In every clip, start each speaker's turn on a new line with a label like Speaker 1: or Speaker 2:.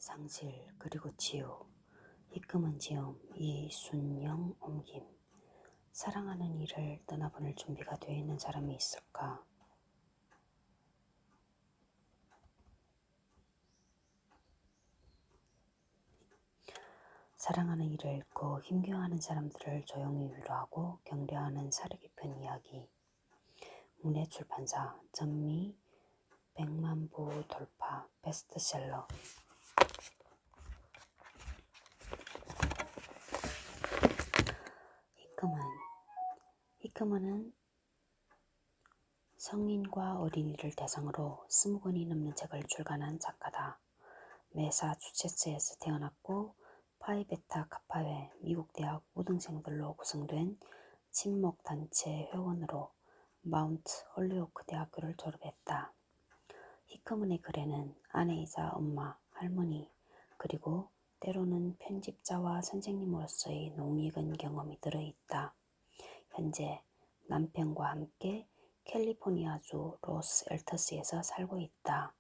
Speaker 1: 상실 그리고 치유 입금은 지음 이순영 옮김 사랑하는 이를 떠나보낼 준비가 되어 있는 사람이 있을까? 사랑하는 이를 잃고 힘겨워하는 사람들을 조용히 위로하고 격려하는 사려 깊은 이야기. 문해출판사 전미 100만 부 돌파 베스트셀러. 히크먼은 성인과 어린이를 대상으로 20권이 넘는 책을 출간한 작가다. 매사추세츠에서 태어났고 파이베타 카파회 미국 대학 우등생들로 구성된 친목단체 회원으로 마운트 홀리오크 대학교를 졸업했다. 히크먼의 글에는 아내이자 엄마, 할머니, 그리고 때로는 편집자와 선생님으로서의 농익은 경험이 들어있다. 현재 남편과 함께 캘리포니아주 로스 엘터스에서 살고 있다.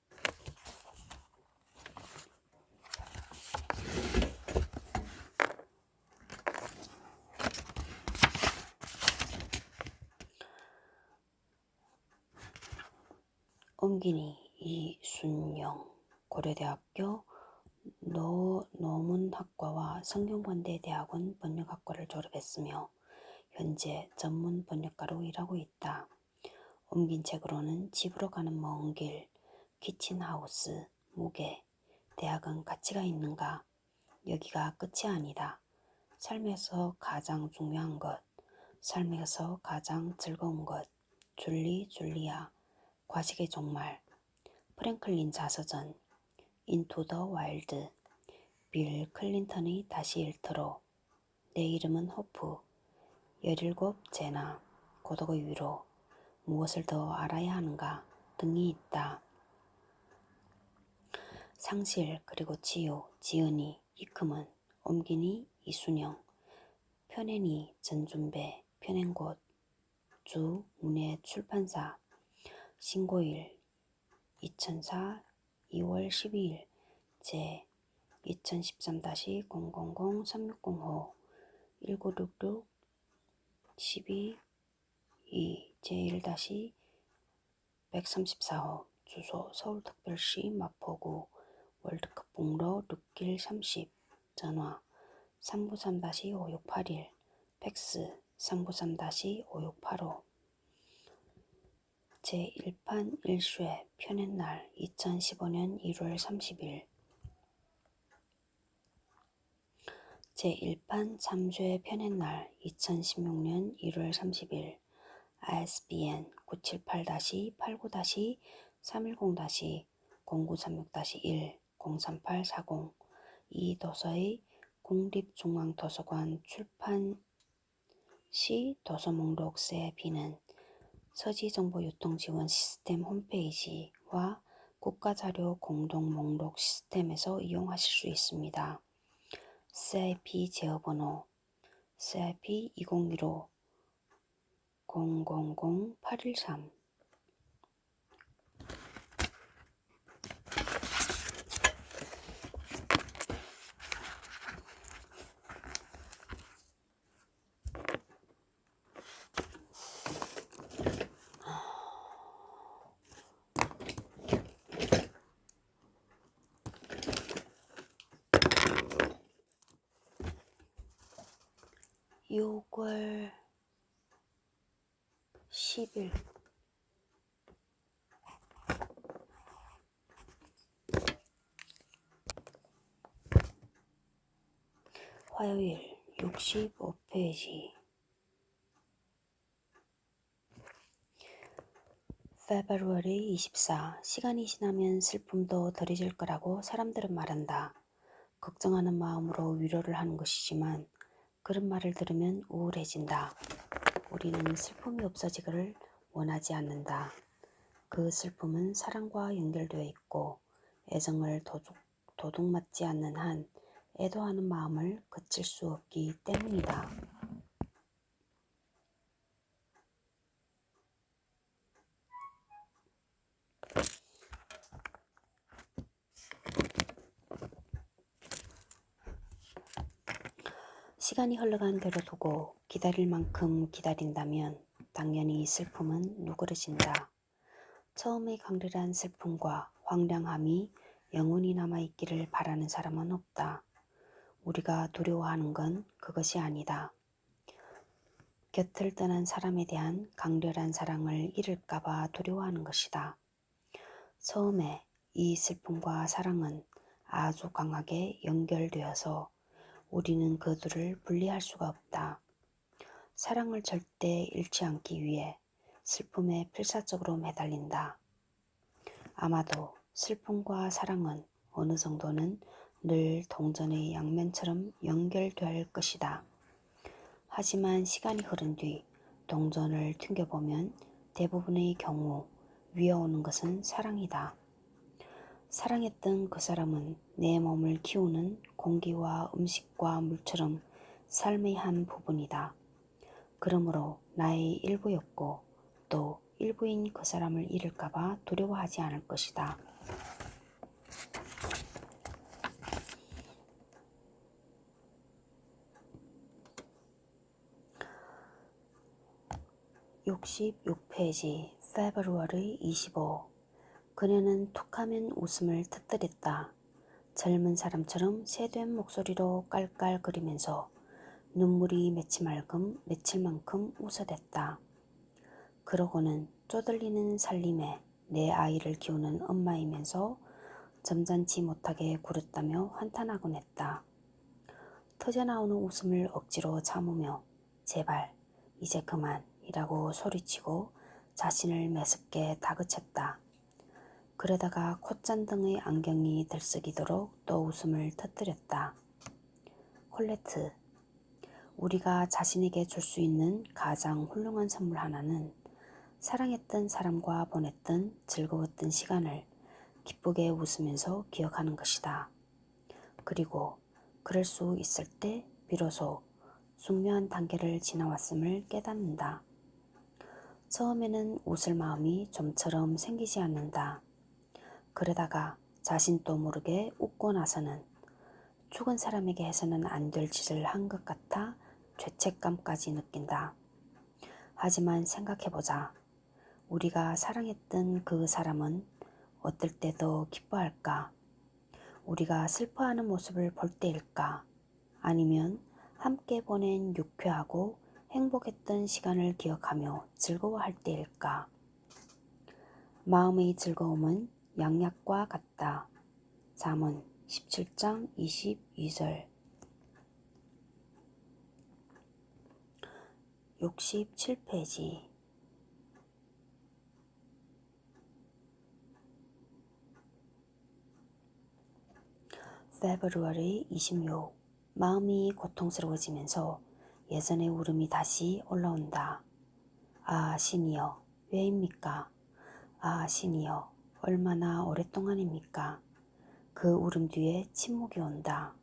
Speaker 1: 옮기니 이순영 고려대학교 노문학과와 성균관대대학원 번역학과를 졸업했으며 현재 전문 번역가로 일하고 있다. 옮긴 책으로는 집으로 가는 먼 길, 키친하우스, 무게, 대학은 가치가 있는가, 여기가 끝이 아니다, 삶에서 가장 중요한 것, 삶에서 가장 즐거운 것, 줄리아, 과식의 종말, 프랭클린 자서전, 인투 더 와일드, 빌 클린턴의 다시 일터로, 내 이름은 호프, 17 제나, 고독의 위로, 무엇을 더 알아야 하는가 등이 있다. 상실 그리고 치유 지은이 히크먼, 옮기니 이순영, 펴내니 전준배, 펴낸곳 주 문해출판사 신고일 2004 2월 12일 제 2013-000360호 1966 12 2 제1-134호 주소 서울특별시 마포구 월드컵북로 6길 30 전화 393-5681 팩스 393-5685 제1판 1쇄 펴낸 날 2015년 1월 30일 제1판 3쇄 펴낸 날 2016년 1월 30일 ISBN 978-89-310-0936-1 03840 이 도서의 국립중앙도서관 출판 시 도서 목록 세비는 서지정보유통지원 시스템 홈페이지와 국가자료 공동 목록 시스템에서 이용하실 수 있습니다. CIP 제어번호 CIP 2015 000813 6월 10일 화요일 65페이지 February 24 시간이 지나면 슬픔도 덜해질 거라고 사람들은 말한다. 걱정하는 마음으로 위로를 하는 것이지만 그런 말을 들으면 우울해진다. 우리는 슬픔이 없어지기를 원하지 않는다. 그 슬픔은 사랑과 연결되어 있고 애정을 도둑맞지 않는 한 애도하는 마음을 그칠 수 없기 때문이다. 시간이 흘러간 대로 두고 기다릴 만큼 기다린다면 당연히 슬픔은 누그러진다. 처음의 강렬한 슬픔과 황량함이 영원히 남아있기를 바라는 사람은 없다. 우리가 두려워하는 건 그것이 아니다. 곁을 떠난 사람에 대한 강렬한 사랑을 잃을까봐 두려워하는 것이다. 처음에 이 슬픔과 사랑은 아주 강하게 연결되어서 우리는 그 둘을 분리할 수가 없다. 사랑을 절대 잃지 않기 위해 슬픔에 필사적으로 매달린다. 아마도 슬픔과 사랑은 어느 정도는 늘 동전의 양면처럼 연결될 것이다. 하지만 시간이 흐른 뒤 동전을 튕겨보면 대부분의 경우 위어오는 것은 사랑이다. 사랑했던 그 사람은 내 몸을 키우는 공기와 음식과 물처럼 삶의 한 부분이다. 그러므로 나의 일부였고 또 일부인 그 사람을 잃을까봐 두려워하지 않을 것이다. (66페이지) February 25. 그녀는 툭하면 웃음을 터뜨렸다. 젊은 사람처럼 새된 목소리로 깔깔거리면서 눈물이 맺힐만큼 웃어댔다. 그러고는 쪼들리는 살림에 내 아이를 키우는 엄마이면서 점잖지 못하게 굴었다며 한탄하곤 했다. 터져나오는 웃음을 억지로 참으며 제발 이제 그만이라고 소리치고 자신을 매섭게 다그쳤다. 그러다가 콧잔등의 안경이 들썩이도록 또 웃음을 터뜨렸다. 콜레트, 우리가 자신에게 줄 수 있는 가장 훌륭한 선물 하나는 사랑했던 사람과 보냈던 즐거웠던 시간을 기쁘게 웃으면서 기억하는 것이다. 그리고 그럴 수 있을 때 비로소 중요한 단계를 지나왔음을 깨닫는다. 처음에는 웃을 마음이 좀처럼 생기지 않는다. 그러다가 자신도 모르게 웃고 나서는 죽은 사람에게 해서는 안 될 짓을 한 것 같아 죄책감까지 느낀다. 하지만 생각해보자. 우리가 사랑했던 그 사람은 어떨 때도 기뻐할까? 우리가 슬퍼하는 모습을 볼 때일까? 아니면 함께 보낸 유쾌하고 행복했던 시간을 기억하며 즐거워할 때일까? 마음의 즐거움은 양약과 같다. 잠언 17장 22절. 67페이지. February 26. 마음이 고통스러워지면서 예전의 울음이 다시 올라온다. 아, 신이여, 왜입니까? 아, 신이여, 얼마나 오랫동안입니까? 그 울음 뒤에 침묵이 온다.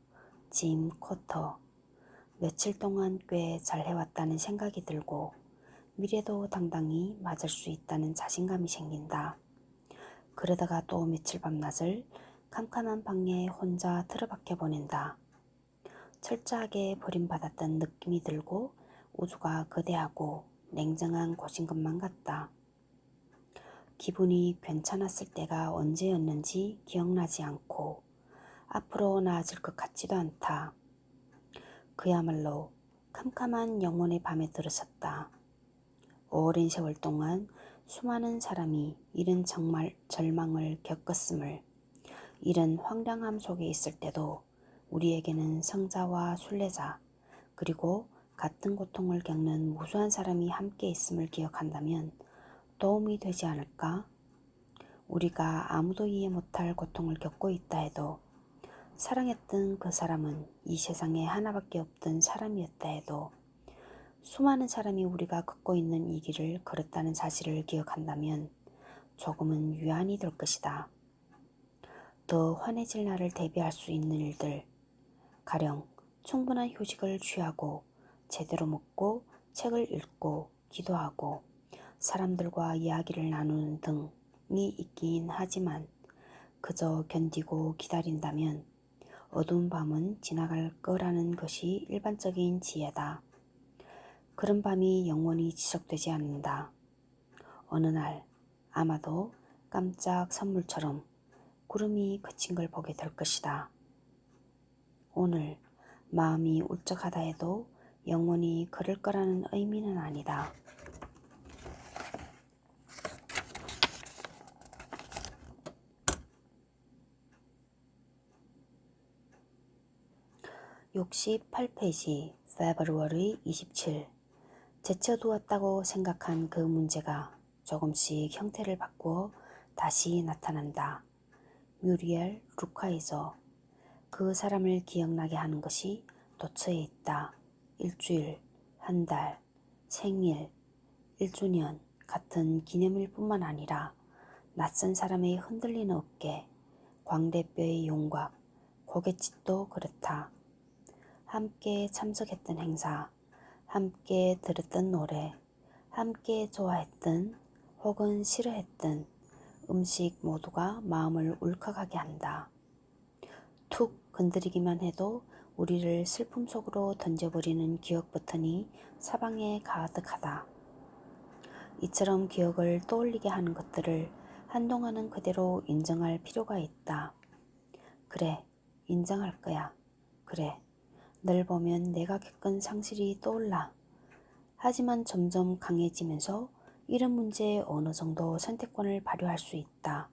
Speaker 1: 짐 코터. 며칠 동안 꽤 잘해왔다는 생각이 들고 미래도 당당히 맞을 수 있다는 자신감이 생긴다. 그러다가 또 며칠 밤낮을 캄캄한 방에 혼자 틀어박혀 보낸다. 철저하게 버림받았던 느낌이 들고 우주가 거대하고 냉정한 곳인 것만 같다. 기분이 괜찮았을 때가 언제였는지 기억나지 않고 앞으로 나아질 것 같지도 않다. 그야말로 캄캄한 영혼의 밤에 들어섰다. 오랜 세월 동안 수많은 사람이 이런 정말 절망을 겪었음을, 이런 황량함 속에 있을 때도 우리에게는 성자와 순례자 그리고 같은 고통을 겪는 무수한 사람이 함께 있음을 기억한다면 도움이 되지 않을까? 우리가 아무도 이해 못할 고통을 겪고 있다 해도 사랑했던 그 사람은 이 세상에 하나밖에 없던 사람이었다 해도 수많은 사람이 우리가 걷고 있는 이 길을 걸었다는 사실을 기억한다면 조금은 위안이 될 것이다. 더 환해질 날을 대비할 수 있는 일들, 가령 충분한 휴식을 취하고 제대로 먹고 책을 읽고 기도하고 사람들과 이야기를 나누는 등이 있긴 하지만 그저 견디고 기다린다면 어두운 밤은 지나갈 거라는 것이 일반적인 지혜다. 그런 밤이 영원히 지속되지 않는다. 어느 날 아마도 깜짝 선물처럼 구름이 그친 걸 보게 될 것이다. 오늘 마음이 울적하다 해도 영원히 그럴 거라는 의미는 아니다. (68페이지) February 27. 제쳐두었다고 생각한 그 문제가 조금씩 형태를 바꾸어 다시 나타난다. 뮤리엘 루카이저. 그 사람을 기억나게 하는 것이 도처에 있다. 일주일, 한 달, 생일, 1주년 같은 기념일 뿐만 아니라 낯선 사람의 흔들리는 어깨, 광대뼈의 용곽, 고갯짓도 그렇다. 함께 참석했던 행사, 함께 들었던 노래, 함께 좋아했던 혹은 싫어했던 음식 모두가 마음을 울컥하게 한다. 툭 건드리기만 해도 우리를 슬픔 속으로 던져버리는 기억 버튼이 사방에 가득하다. 이처럼 기억을 떠올리게 하는 것들을 한동안은 그대로 인정할 필요가 있다. 그래, 인정할 거야. 그래, 널 보면 내가 겪은 상실이 떠올라. 하지만 점점 강해지면서 이런 문제에 어느 정도 선택권을 발휘할 수 있다.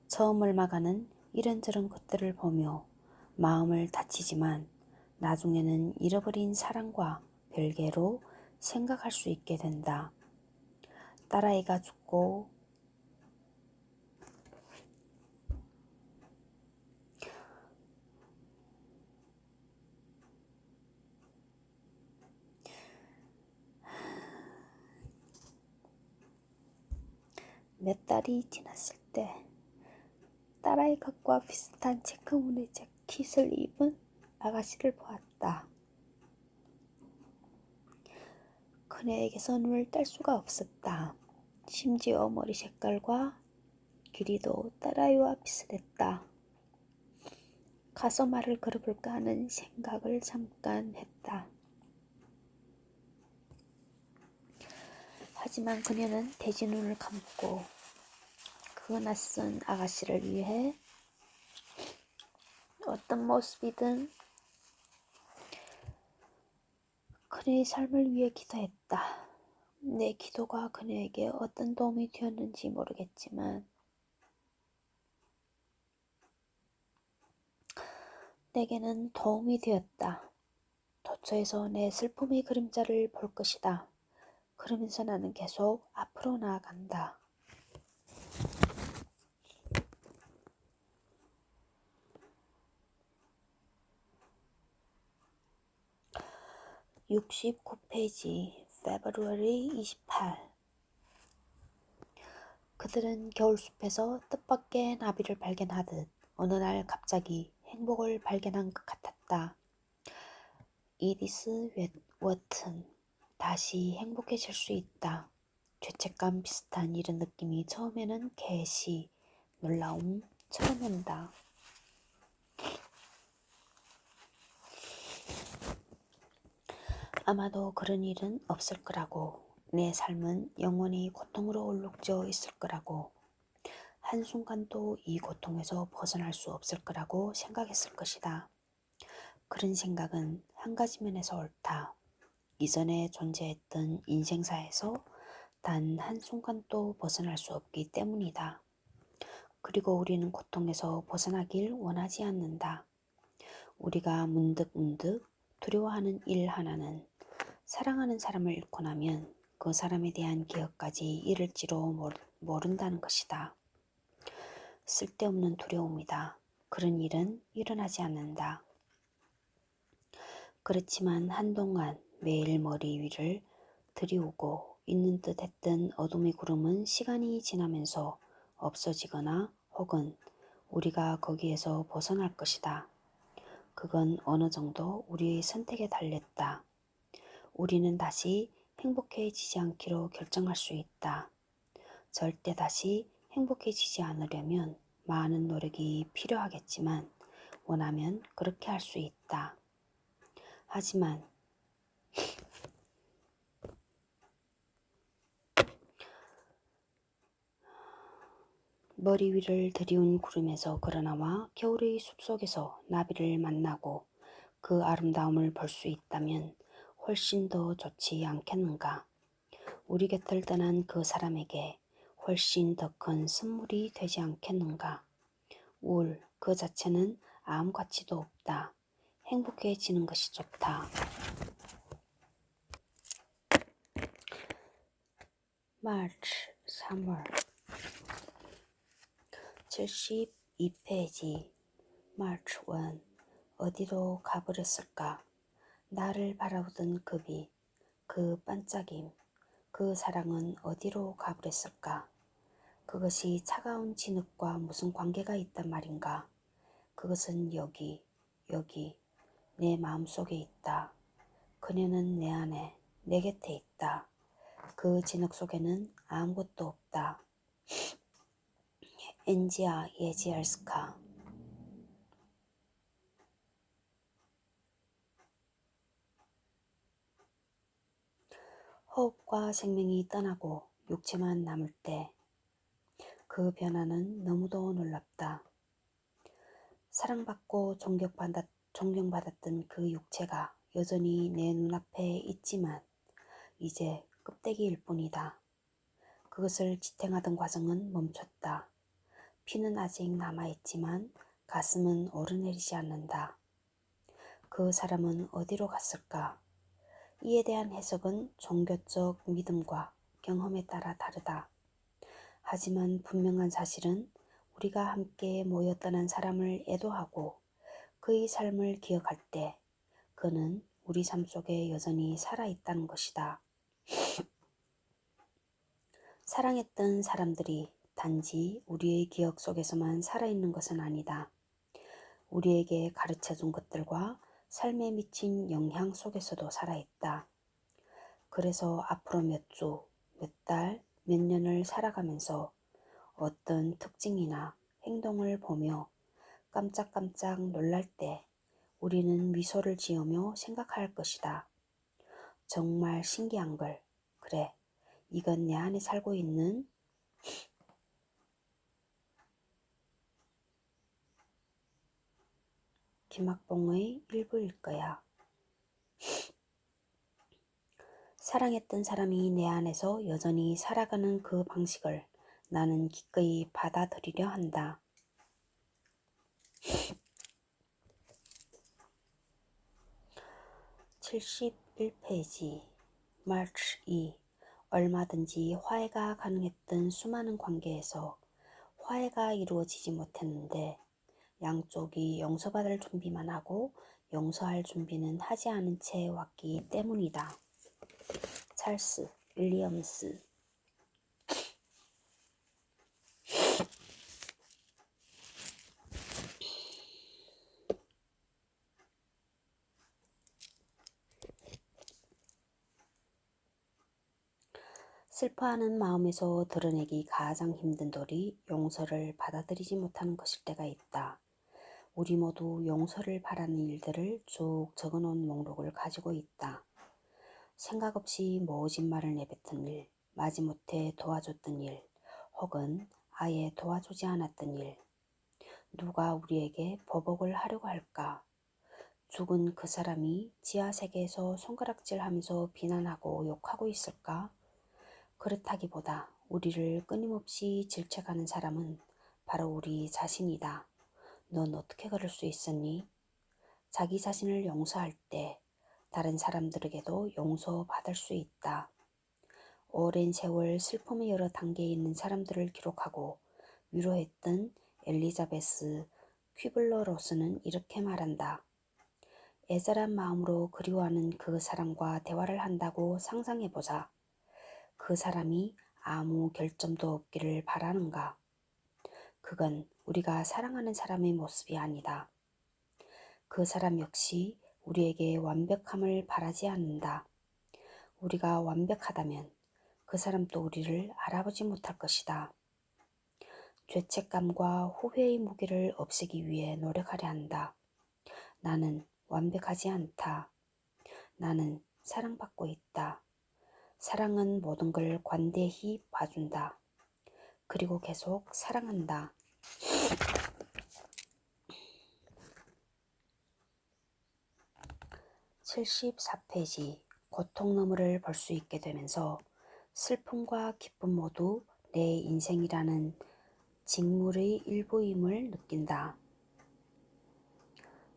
Speaker 1: 처음 얼마간은 이런저런 것들을 보며 마음을 다치지만 나중에는 잃어버린 사랑과 별개로 생각할 수 있게 된다. 딸아이가 죽고 몇 달이 지났을 때 딸아이 것과 비슷한 체크무늬 재킷을 입은 아가씨를 보았다. 그녀에게서 눈을 뗄 수가 없었다. 심지어 머리 색깔과 길이도 딸아이와 비슷했다. 가서 말을 걸어볼까 하는 생각을 잠깐 했다. 하지만 그녀는 대지 눈을 감고 그 낯선 아가씨를 위해 어떤 모습이든 그녀의 삶을 위해 기도했다. 내 기도가 그녀에게 어떤 도움이 되었는지 모르겠지만 내게는 도움이 되었다. 도처에서 내 슬픔의 그림자를 볼 것이다. 그러면서 나는 계속 앞으로 나아간다. (69페이지) February 28. 그들은 겨울숲에서 뜻밖의 나비를 발견하듯 어느 날 갑자기 행복을 발견한 것 같았다. 이디스 워튼, 다시 행복해질 수 있다. 죄책감 비슷한 이런 느낌이 처음에는 개시, 놀라움처럼 온다. 아마도 그런 일은 없을 거라고, 내 삶은 영원히 고통으로 얼룩져 있을 거라고, 한순간도 이 고통에서 벗어날 수 없을 거라고 생각했을 것이다. 그런 생각은 한 가지 면에서 옳다. 이전에 존재했던 인생사에서 단 한순간도 벗어날 수 없기 때문이다. 그리고 우리는 고통에서 벗어나길 원하지 않는다. 우리가 문득문득 두려워하는 일 하나는 사랑하는 사람을 잃고 나면 그 사람에 대한 기억까지 잃을지도 모른다는 것이다. 쓸데없는 두려움이다. 그런 일은 일어나지 않는다. 그렇지만 한동안 매일 머리 위를 들이우고 있는 듯 했던 어둠의 구름은 시간이 지나면서 없어지거나 혹은 우리가 거기에서 벗어날 것이다. 그건 어느 정도 우리의 선택에 달렸다. 우리는 다시 행복해지지 않기로 결정할 수 있다. 절대 다시 행복해지지 않으려면 많은 노력이 필요하겠지만 원하면 그렇게 할 수 있다. 하지만 머리 위를 들이운 구름에서 걸어나와 겨울의 숲속에서 나비를 만나고 그 아름다움을 볼 수 있다면 훨씬 더 좋지 않겠는가? 우리 곁을 떠난 그 사람에게 훨씬 더 큰 선물이 되지 않겠는가? 우울 그 자체는 아무 가치도 없다. 행복해지는 것이 좋다. 마치 3월 72페이지 마치 1 어디로 가버렸을까? 나를 바라보던 그 빛, 그 반짝임, 그 사랑은 어디로 가버렸을까? 그것이 차가운 진흙과 무슨 관계가 있단 말인가? 그것은 여기, 내 마음속에 있다. 그녀는 내 안에, 내 곁에 있다. 그 진흙 속에는 아무것도 없다. 엔지아 예지알스카 호흡과 생명이 떠나고 육체만 남을 때 그 변화는 너무도 놀랍다. 사랑받고 존경받았던 그 육체가 여전히 내 눈앞에 있지만 이제 껍데기일 뿐이다. 그것을 지탱하던 과정은 멈췄다. 피는 아직 남아있지만 가슴은 오르내리지 않는다. 그 사람은 어디로 갔을까? 이에 대한 해석은 종교적 믿음과 경험에 따라 다르다. 하지만 분명한 사실은 우리가 함께 모여 떠난 사람을 애도하고 그의 삶을 기억할 때 그는 우리 삶 속에 여전히 살아있다는 것이다. 사랑했던 사람들이 단지 우리의 기억 속에서만 살아있는 것은 아니다. 우리에게 가르쳐준 것들과 삶에 미친 영향 속에서도 살아있다. 그래서 앞으로 몇 주, 몇 달, 몇 년을 살아가면서 어떤 특징이나 행동을 보며 깜짝깜짝 놀랄 때 우리는 미소를 지으며 생각할 것이다. 정말 신기한 걸. 그래, 이건 내 안에 살고 있는 김학봉의 일부일 거야. 사랑했던 사람이 내 안에서 여전히 살아가는 그 방식을 나는 기꺼이 받아들이려 한다. 71페이지 마치 2 얼마든지 화해가 가능했던 수많은 관계에서 화해가 이루어지지 못했는데 양쪽이 용서받을 준비만 하고 용서할 준비는 하지 않은 채 왔기 때문이다. 찰스 윌리엄스 슬퍼하는 마음에서 드러내기 가장 힘든 돌이 용서를 받아들이지 못하는 것일 때가 있다. 우리 모두 용서를 바라는 일들을 쭉 적어놓은 목록을 가지고 있다. 생각 없이 모진 말을 내뱉은 일, 마지못해 도와줬던 일, 혹은 아예 도와주지 않았던 일. 누가 우리에게 보복을 하려고 할까? 죽은 그 사람이 지하세계에서 손가락질하면서 비난하고 욕하고 있을까? 그렇다기보다 우리를 끊임없이 질책하는 사람은 바로 우리 자신이다. 넌 어떻게 그럴 수 있었니? 자기 자신을 용서할 때 다른 사람들에게도 용서받을 수 있다. 오랜 세월 슬픔의 여러 단계에 있는 사람들을 기록하고 위로했던 엘리자베스 퀴블러 로스는 이렇게 말한다. 애절한 마음으로 그리워하는 그 사람과 대화를 한다고 상상해보자. 그 사람이 아무 결점도 없기를 바라는가? 그건 우리가 사랑하는 사람의 모습이 아니다. 그 사람 역시 우리에게 완벽함을 바라지 않는다. 우리가 완벽하다면 그 사람도 우리를 알아보지 못할 것이다. 죄책감과 후회의 무게를 없애기 위해 노력하려 한다. 나는 완벽하지 않다. 나는 사랑받고 있다. 사랑은 모든 걸 관대히 봐준다. 그리고 계속 사랑한다. 74페이지. 고통 너머를 볼 수 있게 되면서 슬픔과 기쁨 모두 내 인생이라는 직물의 일부임을 느낀다.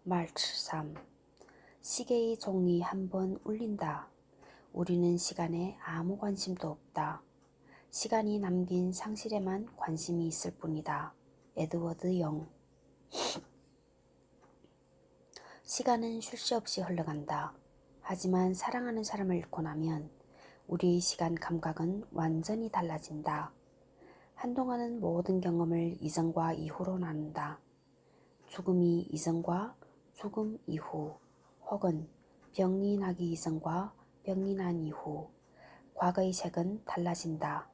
Speaker 1: 마르치 3. 시계의 종이 한 번 울린다. 우리는 시간에 아무 관심도 없다. 시간이 남긴 상실에만 관심이 있을 뿐이다. 에드워드 영. 시간은 쉴 새 없이 흘러간다. 하지만 사랑하는 사람을 잃고 나면 우리의 시간 감각은 완전히 달라진다. 한동안은 모든 경험을 이전과 이후로 나눈다. 죽음이 이전과 죽음 이후, 혹은 병이 나기 이전과 병이 난 이후, 과거의 색은 달라진다.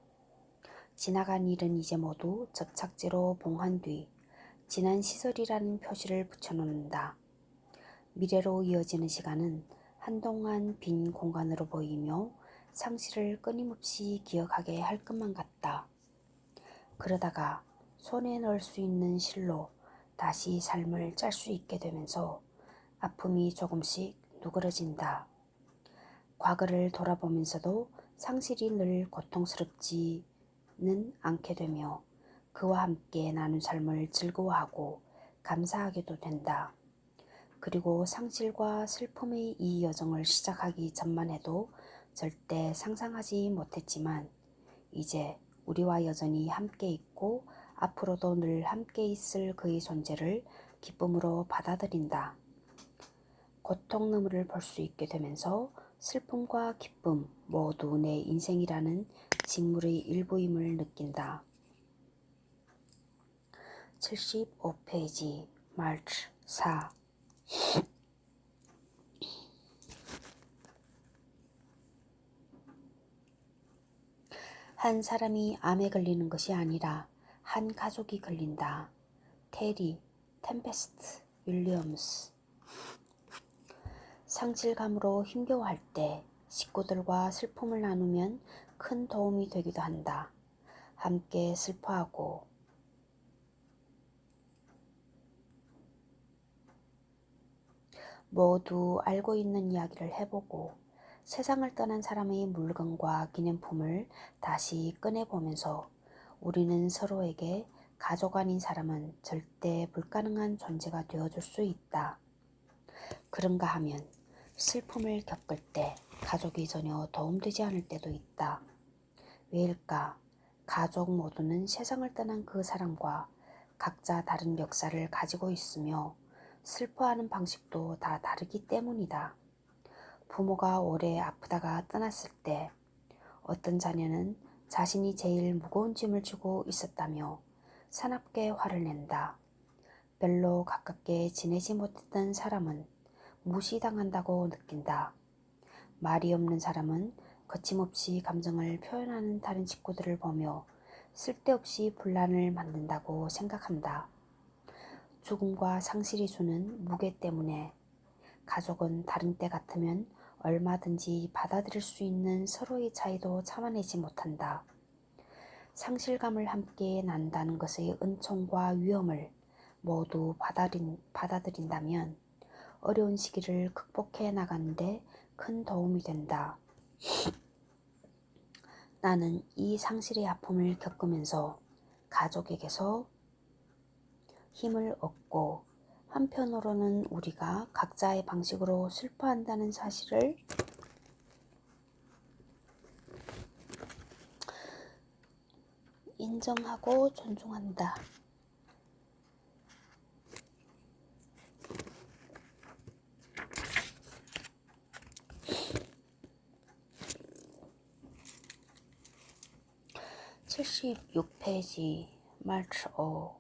Speaker 1: 지나간 일은 이제 모두 접착제로 봉한 뒤 지난 시절이라는 표시를 붙여놓는다. 미래로 이어지는 시간은 한동안 빈 공간으로 보이며 상실을 끊임없이 기억하게 할 것만 같다. 그러다가 손에 넣을 수 있는 실로 다시 삶을 짤 수 있게 되면서 아픔이 조금씩 누그러진다. 과거를 돌아보면서도 상실이 늘 고통스럽지는 않게 되며 그와 함께 나눈 삶을 즐거워하고 감사하게도 된다. 그리고 상실과 슬픔의 이 여정을 시작하기 전만 해도 절대 상상하지 못했지만 이제 우리와 여전히 함께 있고 앞으로도 늘 함께 있을 그의 존재를 기쁨으로 받아들인다. 고통 너머를 볼 수 있게 되면서 슬픔과 기쁨 모두 내 인생이라는 직물의 일부임을 느낀다. 75페이지. 마르치 4. 한 사람이 암에 걸리는 것이 아니라 한 가족이 걸린다. 테리 템페스트 윌리엄스. 상실감으로 힘겨워할 때 식구들과 슬픔을 나누면 큰 도움이 되기도 한다. 함께 슬퍼하고 모두 알고 있는 이야기를 해보고 세상을 떠난 사람의 물건과 기념품을 다시 꺼내보면서 우리는 서로에게 가족 아닌 사람은 절대 불가능한 존재가 되어줄 수 있다. 그런가 하면 슬픔을 겪을 때 가족이 전혀 도움되지 않을 때도 있다. 왜일까? 가족 모두는 세상을 떠난 그 사람과 각자 다른 역사를 가지고 있으며 슬퍼하는 방식도 다 다르기 때문이다. 부모가 오래 아프다가 떠났을 때 어떤 자녀는 자신이 제일 무거운 짐을 지고 있었다며 사납게 화를 낸다. 별로 가깝게 지내지 못했던 사람은 무시당한다고 느낀다. 말이 없는 사람은 거침없이 감정을 표현하는 다른 식구들을 보며 쓸데없이 분란을 만든다고 생각한다. 죽음과 상실이 주는 무게 때문에 가족은 다른 때 같으면 얼마든지 받아들일 수 있는 서로의 차이도 참아내지 못한다. 상실감을 함께 난다는 것의 은총과 위험을 모두 받아들인다면 어려운 시기를 극복해 나가는데 큰 도움이 된다. 나는 이 상실의 아픔을 겪으면서 가족에게서 힘을 얻고 한편으로는 우리가 각자의 방식으로 슬퍼한다는 사실을 인정하고 존중한다. (76페이지) 마르치 5.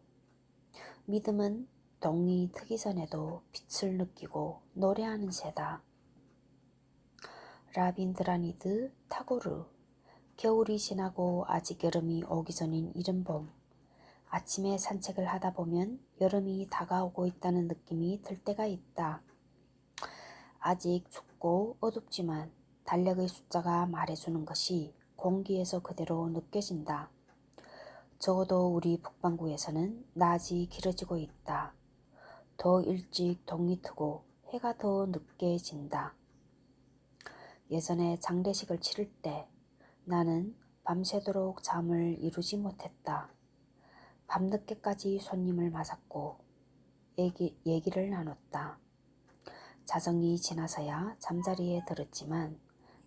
Speaker 1: 믿음은 동이 트기 전에도 빛을 느끼고 노래하는 새다. 아침에 산책을 하다 보면 여름이 다가오고 있다는 느낌이 들 때가 있다. 아직 춥고 어둡지만 달력의 숫자가 말해주는 것이 공기에서 그대로 느껴진다. 적어도 우리 북반구에서는 낮이 길어지고 있다. 더 일찍 동이 트고 해가 더 늦게 진다. 예전에 장례식을 치를 때 나는 밤새도록 잠을 이루지 못했다. 밤늦게까지 손님을 맞았고 얘기를 나눴다. 자정이 지나서야 잠자리에 들었지만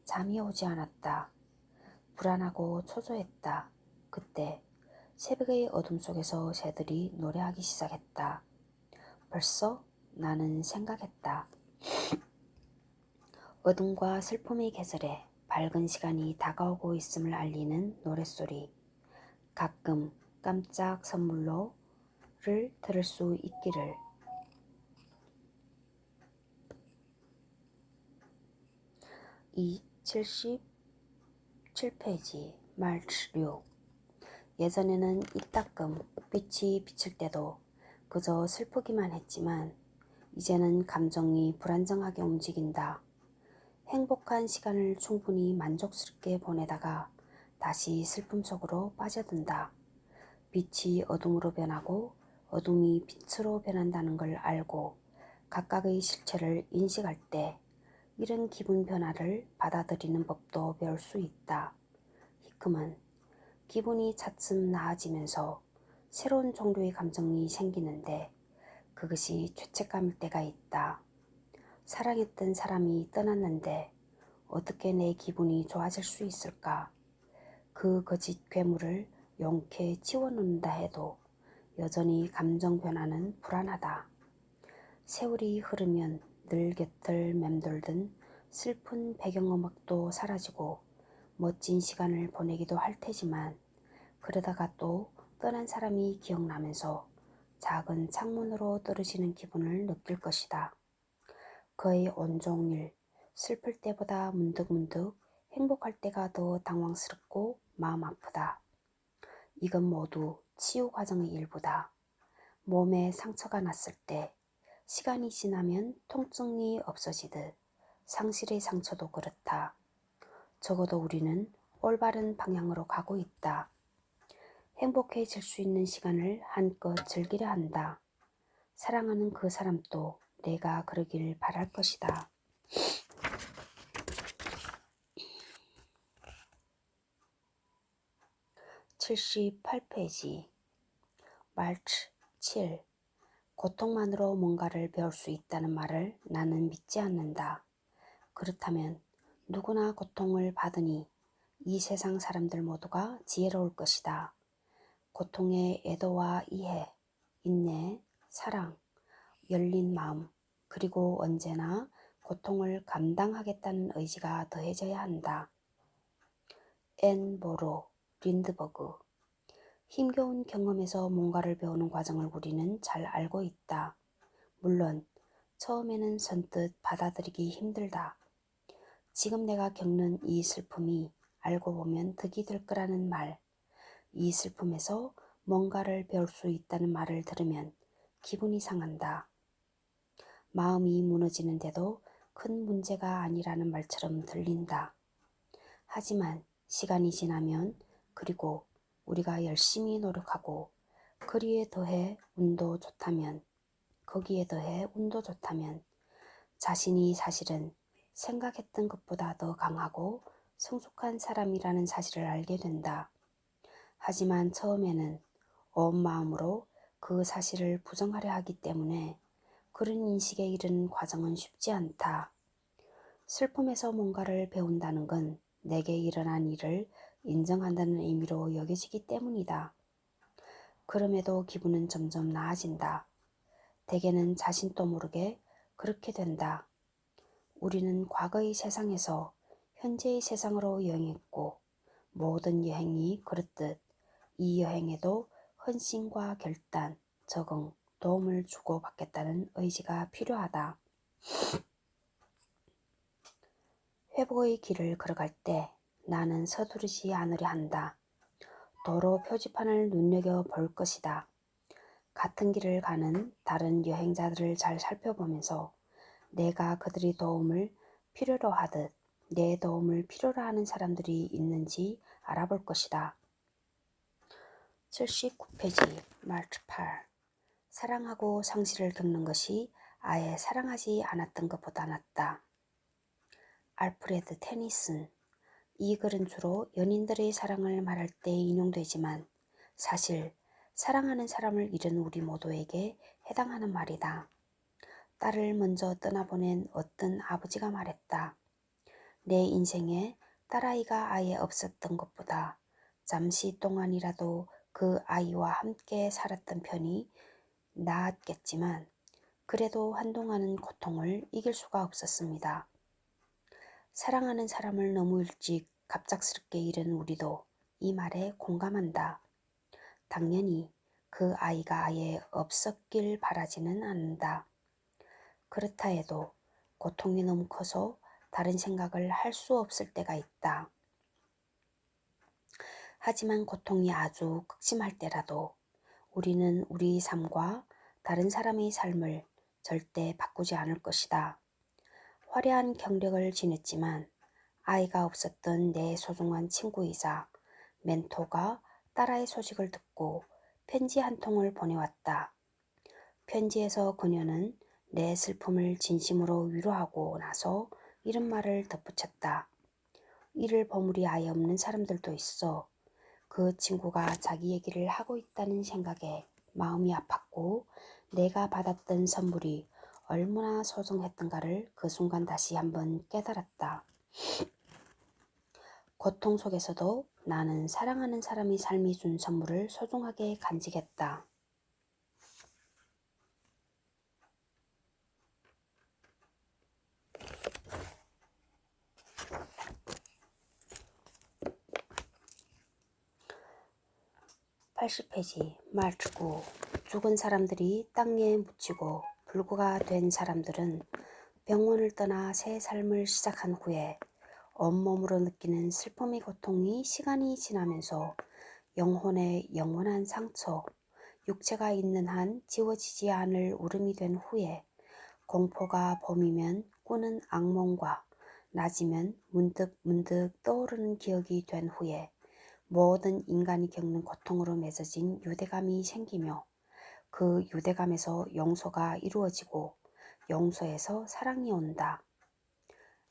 Speaker 1: 잠이 오지 않았다. 불안하고 초조했다. 그때 새벽의 어둠 속에서 새들이 노래하기 시작했다. 벌써? 나는 생각했다. 어둠과 슬픔의 계절에 밝은 시간이 다가오고 있음을 알리는 노랫소리. 가끔 깜짝 선물로를 들을 수 있기를. 77페이지 마르치 6. 예전에는 이따금 빛이 비칠 때도 그저 슬프기만 했지만 이제는 감정이 불안정하게 움직인다. 행복한 시간을 충분히 만족스럽게 보내다가 다시 슬픔 속으로 빠져든다. 빛이 어둠으로 변하고 어둠이 빛으로 변한다는 걸 알고 각각의 실체를 인식할 때 이런 기분 변화를 받아들이는 법도 배울 수 있다. 히큼은 기분이 차츰 나아지면서 새로운 종류의 감정이 생기는데 그것이 죄책감일 때가 있다. 사랑했던 사람이 떠났는데 어떻게 내 기분이 좋아질 수 있을까? 그 거짓 괴물을 용케 치워놓는다 해도 여전히 감정 변화는 불안하다. 세월이 흐르면 늘 곁을 맴돌던 슬픈 배경음악도 사라지고 멋진 시간을 보내기도 할 테지만 그러다가 또 떠난 사람이 기억나면서 작은 창문으로 떨어지는 기분을 느낄 것이다. 거의 온종일 슬플 때보다 문득문득 행복할 때가 더 당황스럽고 마음 아프다. 이건 모두 치유 과정의 일부다. 몸에 상처가 났을 때 시간이 지나면 통증이 없어지듯 상실의 상처도 그렇다. 적어도 우리는 올바른 방향으로 가고 있다. 행복해질 수 있는 시간을 한껏 즐기려 한다. 사랑하는 그 사람도 내가 그러길 바랄 것이다. 78페이지 마르치 7. 고통만으로 뭔가를 배울 수 있다는 말을 나는 믿지 않는다. 그렇다면 누구나 고통을 받으니 이 세상 사람들 모두가 지혜로울 것이다. 고통의 애도와 이해, 인내, 사랑, 열린 마음, 그리고 언제나 고통을 감당하겠다는 의지가 더해져야 한다. 앤 모로 린드버그. 힘겨운 경험에서 뭔가를 배우는 과정을 우리는 잘 알고 있다. 물론 처음에는 선뜻 받아들이기 힘들다. 지금 내가 겪는 이 슬픔이 알고 보면 득이 될 거라는 말, 이 슬픔에서 뭔가를 배울 수 있다는 말을 들으면 기분이 상한다. 마음이 무너지는데도 큰 문제가 아니라는 말처럼 들린다. 하지만 시간이 지나면 그리고 우리가 열심히 노력하고 거기에 더해 운도 좋다면 자신이 사실은 생각했던 것보다 더 강하고 성숙한 사람이라는 사실을 알게 된다. 하지만 처음에는 온 마음으로 그 사실을 부정하려 하기 때문에 그런 인식에 이르는 과정은 쉽지 않다. 슬픔에서 뭔가를 배운다는 건 내게 일어난 일을 인정한다는 의미로 여겨지기 때문이다. 그럼에도 기분은 점점 나아진다. 대개는 자신도 모르게 그렇게 된다. 우리는 과거의 세상에서 현재의 세상으로 여행했고 모든 여행이 그렇듯 이 여행에도 헌신과 결단, 적응, 도움을 주고받겠다는 의지가 필요하다. 회복의 길을 걸어갈 때 나는 서두르지 않으려 한다. 도로 표지판을 눈여겨볼 것이다. 같은 길을 가는 다른 여행자들을 잘 살펴보면서 내가 그들이 도움을 필요로 하듯 내 도움을 필요로 하는 사람들이 있는지 알아볼 것이다. 79페이지 마르트 8. 사랑하고 상실을 겪는 것이 아예 사랑하지 않았던 것보다 낫다. 알프레드 테니슨. 이 글은 주로 연인들의 사랑을 말할 때 인용되지만 사실 사랑하는 사람을 잃은 우리 모두에게 해당하는 말이다. 딸을 먼저 떠나보낸 어떤 아버지가 말했다. 내 인생에 딸아이가 아예 없었던 것보다 잠시 동안이라도 그 아이와 함께 살았던 편이 나았겠지만 그래도 한동안은 고통을 이길 수가 없었습니다. 사랑하는 사람을 너무 일찍 갑작스럽게 잃은 우리도 이 말에 공감한다. 당연히 그 아이가 아예 없었길 바라지는 않는다. 그렇다 해도 고통이 너무 커서 다른 생각을 할 수 없을 때가 있다. 하지만 고통이 아주 극심할 때라도 우리는 우리 삶과 다른 사람의 삶을 절대 바꾸지 않을 것이다. 화려한 경력을 지녔지만 아이가 없었던 내 소중한 친구이자 멘토가 딸아이 소식을 듣고 편지 한 통을 보내왔다. 편지에서 그녀는 내 슬픔을 진심으로 위로하고 나서 이런 말을 덧붙였다. 이를 버무리 아예 없는 사람들도 있어. 그 친구가 자기 얘기를 하고 있다는 생각에 마음이 아팠고 내가 받았던 선물이 얼마나 소중했던가를 그 순간 다시 한번 깨달았다. 고통 속에서도 나는 사랑하는 사람이 삶이 준 선물을 소중하게 간직했다. (80페이지) 마르트 9. 죽은 사람들이 땅에 묻히고 불구가 된 사람들은 병원을 떠나 새 삶을 시작한 후에 온몸으로 느끼는 슬픔의 고통이 시간이 지나면서 영혼의 영원한 상처, 육체가 있는 한 지워지지 않을 울음이 된 후에 공포가 봄이면 꾸는 악몽과 낮이면 문득 떠오르는 기억이 된 후에 모든 인간이 겪는 고통으로 맺어진 유대감이 생기며 그 유대감에서 용서가 이루어지고 용서에서 사랑이 온다.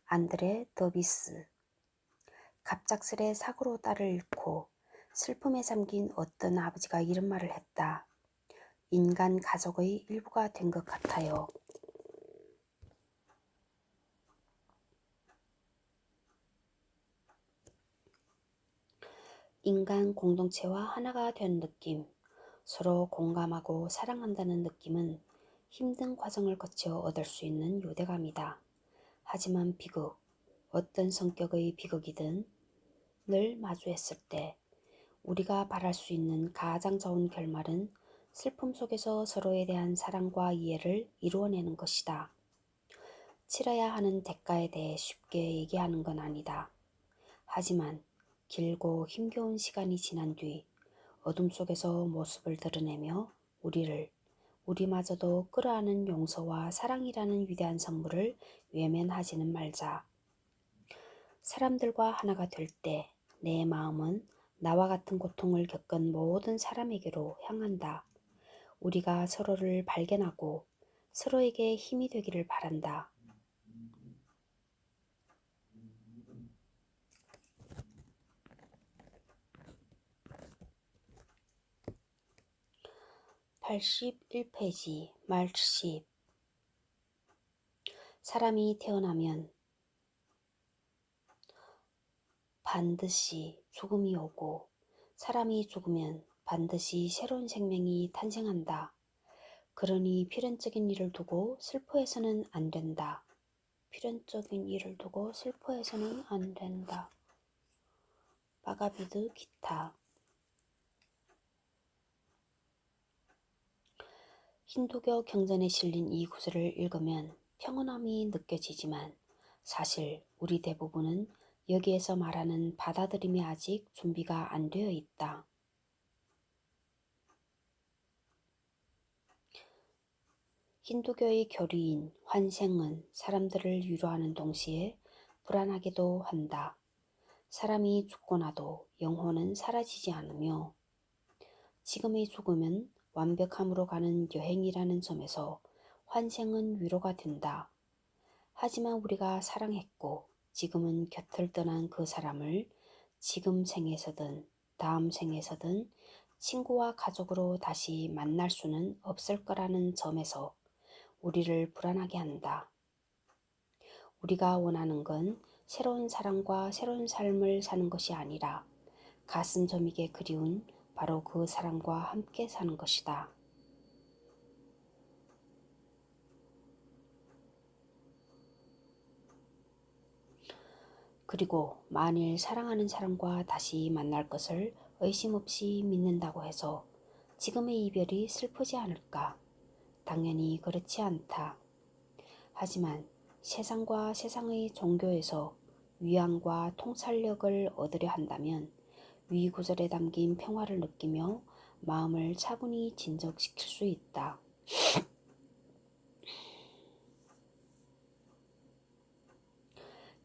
Speaker 1: 안드레 더비스. 갑작스레 사고로 딸을 잃고 슬픔에 잠긴 어떤 아버지가 이런 말을 했다. 인간 가족의 일부가 된 것 같아요. 인간 공동체와 하나가 된 느낌, 서로 공감하고 사랑한다는 느낌은 힘든 과정을 거쳐 얻을 수 있는 유대감이다. 하지만 비극, 어떤 성격의 비극이든 늘 마주했을 때 우리가 바랄 수 있는 가장 좋은 결말은 슬픔 속에서 서로에 대한 사랑과 이해를 이루어내는 것이다. 치러야 하는 대가에 대해 쉽게 얘기하는 건 아니다. 하지만 길고 힘겨운 시간이 지난 뒤 어둠 속에서 모습을 드러내며 우리마저도 끌어안은 용서와 사랑이라는 위대한 선물을 외면하지는 말자. 사람들과 하나가 될 때 내 마음은 나와 같은 고통을 겪은 모든 사람에게로 향한다. 우리가 서로를 발견하고 서로에게 힘이 되기를 바란다. (81페이지) 마르트 10. 사람이 태어나면 반드시 죽음이 오고 사람이 죽으면 반드시 새로운 생명이 탄생한다. 그러니 필연적인 일을 두고 슬퍼해서는 안 된다. 필연적인 일을 두고 슬퍼해서는 안 된다. 바가비드 기타. 힌두교 경전에 실린 이 구절을 읽으면 평온함이 느껴지지만 사실 우리 대부분은 여기에서 말하는 받아들임이 아직 준비가 안 되어 있다. 힌두교의 교리인 환생은 사람들을 위로하는 동시에 불안하게도 한다. 사람이 죽고 나도 영혼은 사라지지 않으며 지금의 죽음은 완벽함으로 가는 여행이라는 점에서 환생은 위로가 된다. 하지만 우리가 사랑했고 지금은 곁을 떠난 그 사람을 지금 생에서든 다음 생에서든 친구와 가족으로 다시 만날 수는 없을 거라는 점에서 우리를 불안하게 한다. 우리가 원하는 건 새로운 사랑과 새로운 삶을 사는 것이 아니라 가슴 저미게 그리운 바로 그 사람과 함께 사는 것이다. 그리고 만일 사랑하는 사람과 다시 만날 것을 의심 없이 믿는다고 해서 지금의 이별이 슬프지 않을까? 당연히 그렇지 않다. 하지만 세상과 세상의 종교에서 위안과 통찰력을 얻으려 한다면 위 구절에 담긴 평화를 느끼며 마음을 차분히 진정시킬 수 있다.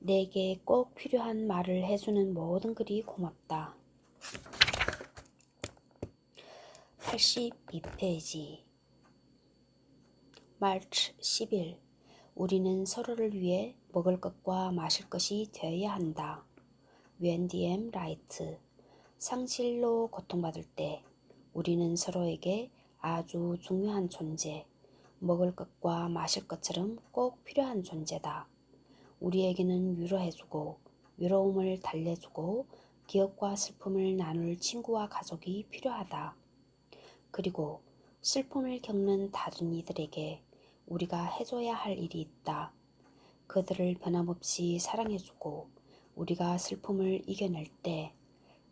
Speaker 1: 내게 꼭 필요한 말을 해주는 모든 글이 고맙다. 82페이지 마르치 10일 우리는 서로를 위해 먹을 것과 마실 것이 되어야 한다. 웬디 M. 라이트 상실로 고통받을 때 우리는 서로에게 아주 중요한 존재, 먹을 것과 마실 것처럼 꼭 필요한 존재다. 우리에게는 위로해주고 외로움을 달래주고 기억과 슬픔을 나눌 친구와 가족이 필요하다. 그리고 슬픔을 겪는 다른 이들에게 우리가 해줘야 할 일이 있다. 그들을 변함없이 사랑해주고 우리가 슬픔을 이겨낼 때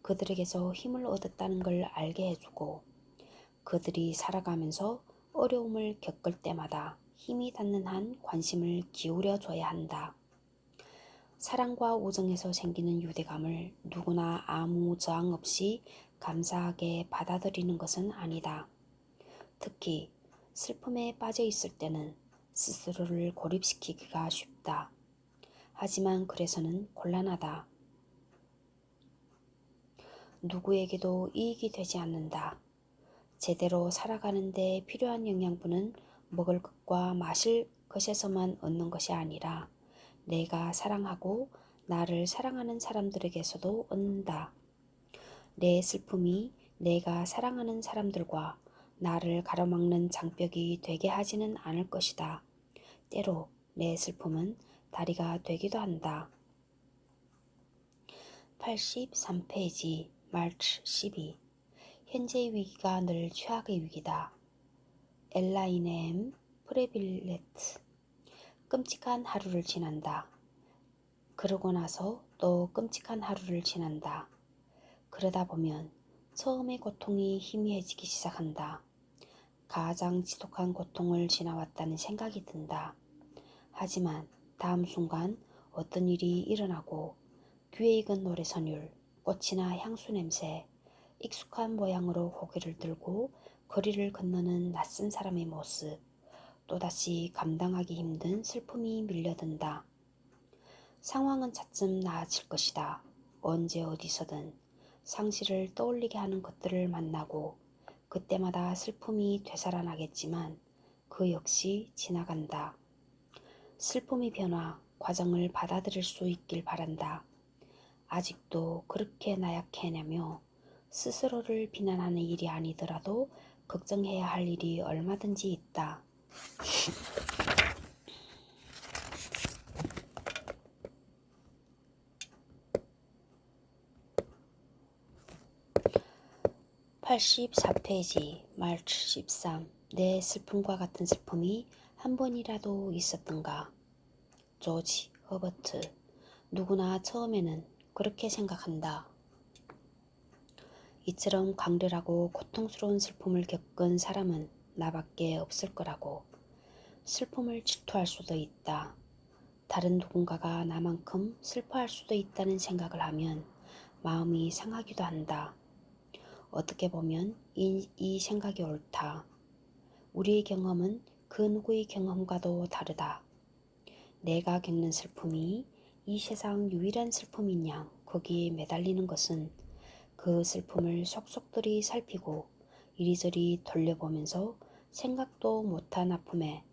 Speaker 1: 그들에게서 힘을 얻었다는 걸 알게 해주고 그들이 살아가면서 어려움을 겪을 때마다 힘이 닿는 한 관심을 기울여 줘야 한다. 사랑과 우정에서 생기는 유대감을 누구나 아무 저항 없이 감사하게 받아들이는 것은 아니다. 특히 슬픔에 빠져 있을 때는 스스로를 고립시키기가 쉽다. 하지만 그래서는 곤란하다. 누구에게도 이익이 되지 않는다. 제대로 살아가는 데 필요한 영양분은 먹을 것과 마실 것에서만 얻는 것이 아니라 내가 사랑하고 나를 사랑하는 사람들에게서도 얻는다. 내 슬픔이 내가 사랑하는 사람들과 나를 가로막는 장벽이 되게 하지는 않을 것이다. 때로 내 슬픔은 다리가 되기도 한다. 83페이지 마르치 12 현재의 위기가 늘 최악의 위기다. 엘라인 M. 프레빌레트 끔찍한 하루를 지난다. 그러고 나서 또 끔찍한 하루를 지난다. 그러다 보면 처음의 고통이 희미해지기 시작한다. 가장 지독한 고통을 지나왔다는 생각이 든다. 하지만 다음 순간 어떤 일이 일어나고 귀에 익은 노래선율, 꽃이나 향수 냄새, 익숙한 모양으로 고개를 들고 거리를 건너는 낯선 사람의 모습, 또다시 감당하기 힘든 슬픔이 밀려든다. 상황은 차츰 나아질 것이다. 언제 어디서든 상실을 떠올리게 하는 것들을 만나고 그때마다 슬픔이 되살아나겠지만 그 역시 지나간다. 슬픔의 변화, 과정을 받아들일 수 있길 바란다. 아직도 그렇게 나약해내며 스스로를 비난하는 일이 아니더라도 걱정해야 할 일이 얼마든지 있다. 84페이지 마르치 13 내 슬픔과 같은 슬픔이 한 번이라도 있었던가? 조지 허버트 누구나 처음에는 그렇게 생각한다. 이처럼 강렬하고 고통스러운 슬픔을 겪은 사람은 나밖에 없을 거라고. 슬픔을 질투할 수도 있다. 다른 누군가가 나만큼 슬퍼할 수도 있다는 생각을 하면 마음이 상하기도 한다. 어떻게 보면 이 생각이 옳다. 우리의 경험은 그 누구의 경험과도 다르다. 내가 겪는 슬픔이 이 세상 유일한 슬픔인 양 거기에 매달리는 것은 그 슬픔을 속속들이 살피고 이리저리 돌려보면서 생각도 못한 아픔에